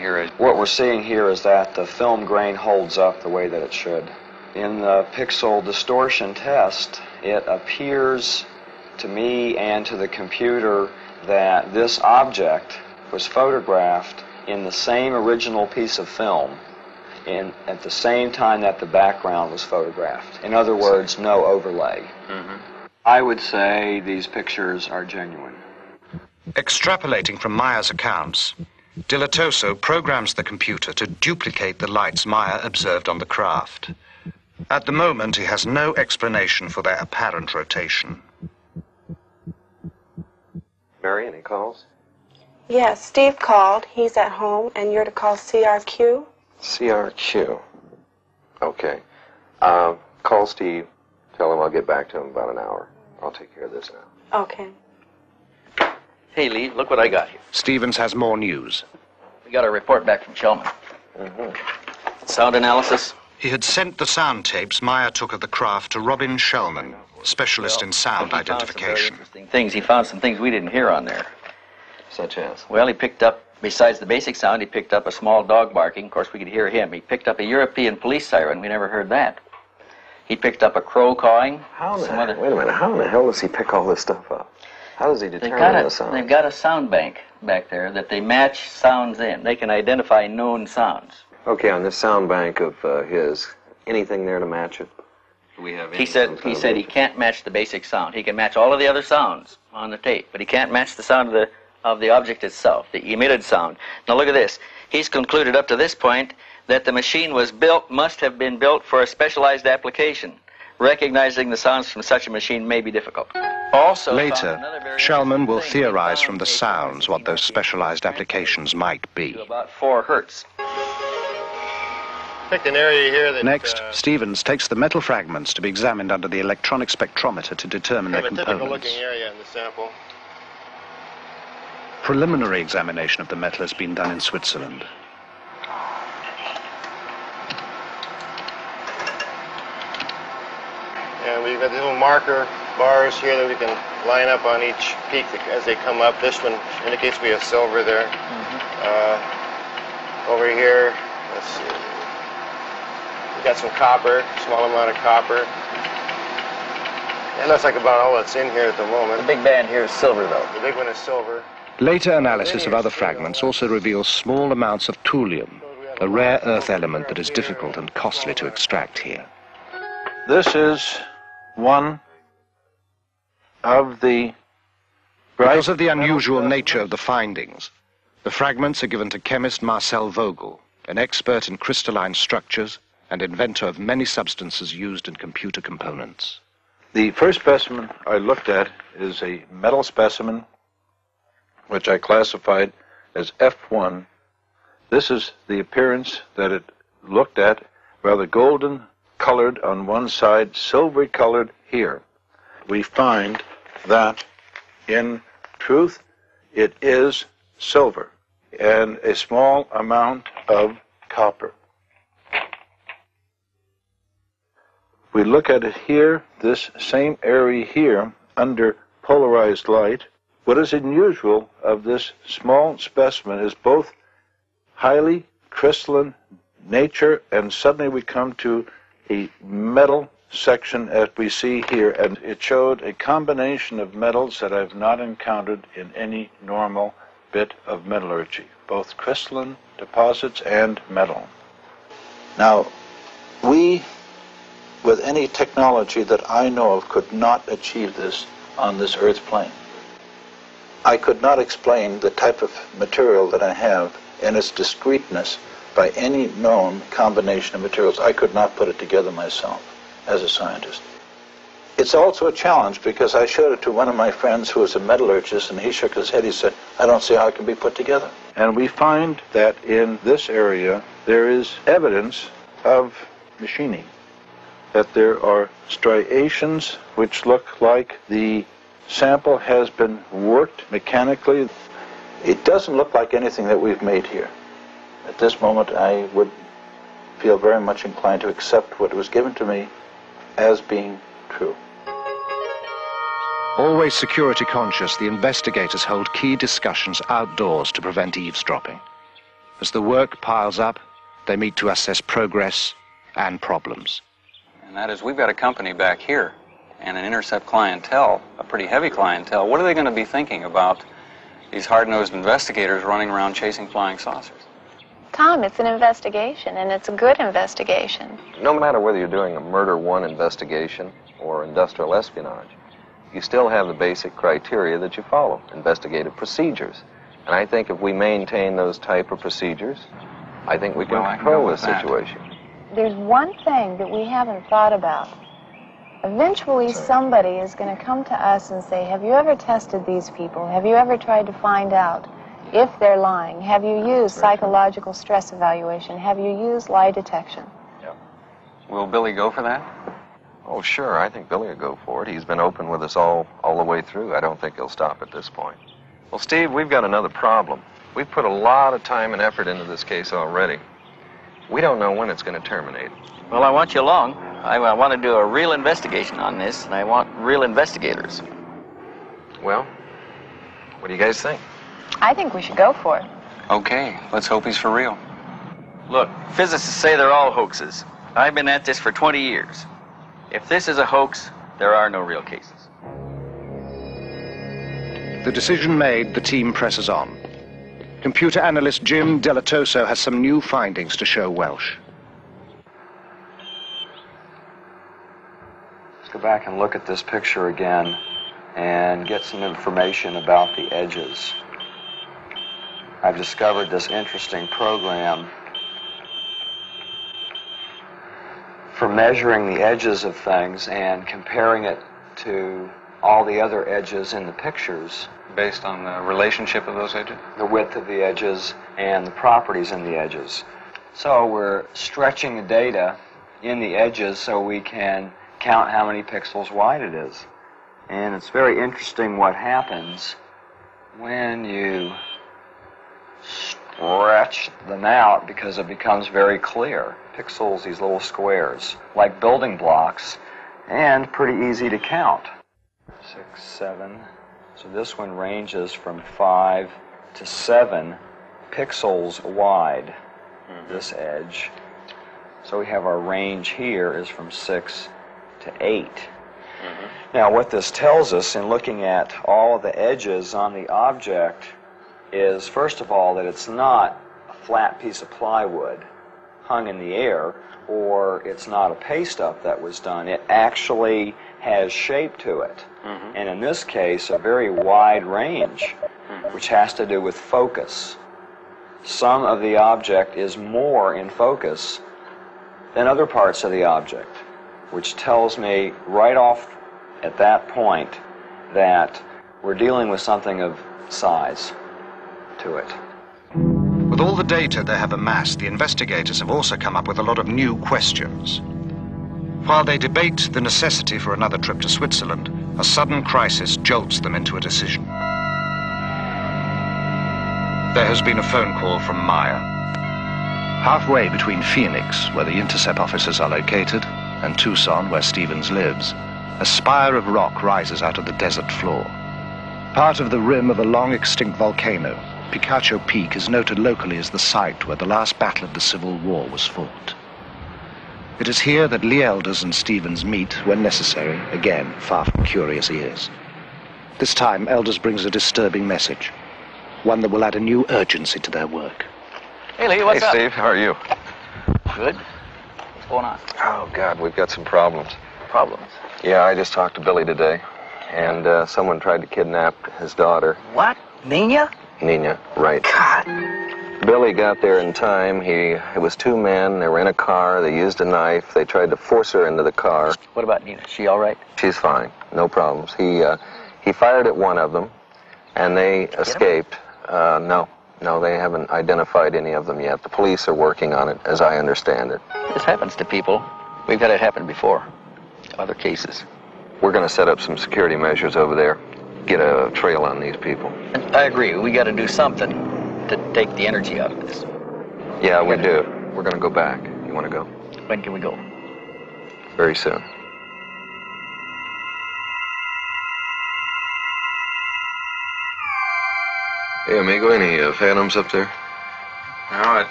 here? What we're seeing here is that the film grain holds up the way that it should. In the pixel distortion test, it appears to me and to the computer that this object was photographed in the same original piece of film at the same time that the background was photographed. In other words, no overlay. I would say these pictures are genuine. Extrapolating from Meier's accounts, Dilatoso programs the computer to duplicate the lights Meier observed on the craft. At the moment, he has no explanation for their apparent rotation. Mary, any calls? Yes, Steve called. He's at home, and you're to call CRQ. CRQ. Okay. Call Steve. Tell him I'll get back to him in about an hour. I'll take care of this now. Okay. Hey, Lee, look what I got here. Stevens has more news. We got a report back from Shellman. Sound analysis. He had sent the sound tapes Meier took of the craft to Robin Shellman, specialist in sound identification. He found some things we didn't hear on there. Such as? Well, he picked up, besides the basic sound, he picked up a small dog barking. Of course, we could hear him. He picked up a European police siren. We never heard that. He picked up a crow cawing. Wait a minute. How in the hell does he pick all this stuff up? How does he determine the sound? They've got a sound bank back there that they match sounds in. They can identify known sounds. Okay, on this sound bank of his, anything there to match it? He said he can't match the basic sound. He can match all of the other sounds on the tape, but he can't match the sound of the object itself, the emitted sound. Now look at this. He's concluded up to this point that the machine must have been built for a specialized application. Recognizing the sounds from such a machine may be difficult. Also, later, Shellman will theorize from the sounds what those specialized applications might be. About 4 hertz. Picked an area here that, next, Stevens takes the metal fragments to be examined under the electronic spectrometer to determine their components. Typical-looking area in the sample. Preliminary examination of the metal has been done in Switzerland. And we've got the little marker bars here that we can line up on each peak as they come up. This one indicates we have silver there. Over here, let's see. We've got some copper, small amount of copper. It looks like about all that's in here at the moment. The big band here is silver, though. The big one is silver. Later analysis of other fragments also reveals small amounts of thulium, a rare earth element that is difficult and costly to extract here. This is one of the... Because of the unusual nature of the findings, the fragments are given to chemist Marcel Vogel, an expert in crystalline structures and inventor of many substances used in computer components. The first specimen I looked at is a metal specimen, which I classified as F1. This is the appearance that it looked at, rather golden colored on one side, silvery colored here. We find that, in truth, it is silver and a small amount of copper. We look at it here, this same area here, under polarized light. What is unusual of this small specimen is both highly crystalline nature, and suddenly we come to a metal section as we see here, and it showed a combination of metals that I've not encountered in any normal bit of metallurgy, both crystalline deposits and metal. Now, we, with any technology that I know of, could not achieve this on this Earth plane. I could not explain the type of material that I have and its discreteness by any known combination of materials. I could not put it together myself as a scientist. It's also a challenge because I showed it to one of my friends who was a metallurgist, and he shook his head. He said, I don't see how it can be put together. And we find that in this area there is evidence of machining, that there are striations which look like the sample has been worked mechanically. It doesn't look like anything that we've made here. At this moment, I would feel very much inclined to accept what was given to me as being true. Always security conscious, the investigators hold key discussions outdoors to prevent eavesdropping. As the work piles up, they meet to assess progress and problems. And that is, we've got a company back here and an intercept clientele, a pretty heavy clientele. What are they going to be thinking about these hard-nosed investigators running around chasing flying saucers? Tom, it's an investigation, and it's a good investigation. No matter whether you're doing a murder one investigation or industrial espionage, you still have the basic criteria that you follow, investigative procedures. And I think if we maintain those type of procedures, I think we can control the situation. There's one thing that we haven't thought about. Eventually, somebody is going to come to us and say, have you ever tested these people? Have you ever tried to find out if they're lying? Have you used psychological stress evaluation? Have you used lie detection? Yep. Will Billy go for that? Oh, sure. I think Billy will go for it. He's been open with us all the way through. I don't think he'll stop at this point. Well, Steve, we've got another problem. We've put a lot of time and effort into this case already. We don't know when it's going to terminate. Well, I want you along. I want to do a real investigation on this, and I want real investigators. Well, what do you guys think? I think we should go for it. Okay, let's hope he's for real. Look, physicists say they're all hoaxes. I've been at this for 20 years. If this is a hoax, there are no real cases. The decision made, the team presses on. Computer analyst Jim Delatoso has some new findings to show Welch. Let's go back and look at this picture again and get some information about the edges. I've discovered this interesting program for measuring the edges of things and comparing it to all the other edges in the pictures. Based on the relationship of those edges? The width of the edges and the properties in the edges. So we're stretching the data in the edges so we can count how many pixels wide it is. And it's very interesting what happens when you stretch them out, because it becomes very clear. Pixels, these little squares, like building blocks, and pretty easy to count. 6, 7. So this one ranges from 5 to 7 pixels wide, this edge. So we have our range here is from 6 to 8. Now what this tells us in looking at all of the edges on the object is, first of all, that it's not a flat piece of plywood hung in the air, or it's not a paste up that was done. It actually has shape to it. And in this case, a very wide range, which has to do with focus. Some of the object is more in focus than other parts of the object, which tells me right off at that point that we're dealing with something of size to it. With all the data they have amassed, the investigators have also come up with a lot of new questions. While they debate the necessity for another trip to Switzerland, a sudden crisis jolts them into a decision. There has been a phone call from Meier. Halfway between Phoenix, where the intercept offices are located, and Tucson, where Stevens lives, a spire of rock rises out of the desert floor. Part of the rim of a long-extinct volcano, Picacho Peak is noted locally as the site where the last battle of the Civil War was fought. It is here that Lee Elders and Stevens meet when necessary, again, far from curious ears. This time, Elders brings a disturbing message, one that will add a new urgency to their work. Hey, Lee, what's up? Hey, Steve, how are you? Good. What's going on? Oh, God, we've got some problems. Problems? Yeah, I just talked to Billy today, and someone tried to kidnap his daughter. What? Nina? Nina, right. God. Billy got there in time. It was two men. They were in a car. They used a knife. They tried to force her into the car. What about Nina? She all right? She's fine. No problems. He fired at one of them, and they escaped. No, they haven't identified any of them yet. The police are working on it, as I understand it. This happens to people. We've had it happen before. Other cases. We're going to set up some security measures over there. Get a trail on these people. I agree. We got to do something to take the energy out of this. Yeah, we do. We're going to go back. You want to go? When can we go? Very soon. Hey, amigo, any phantoms up there? No,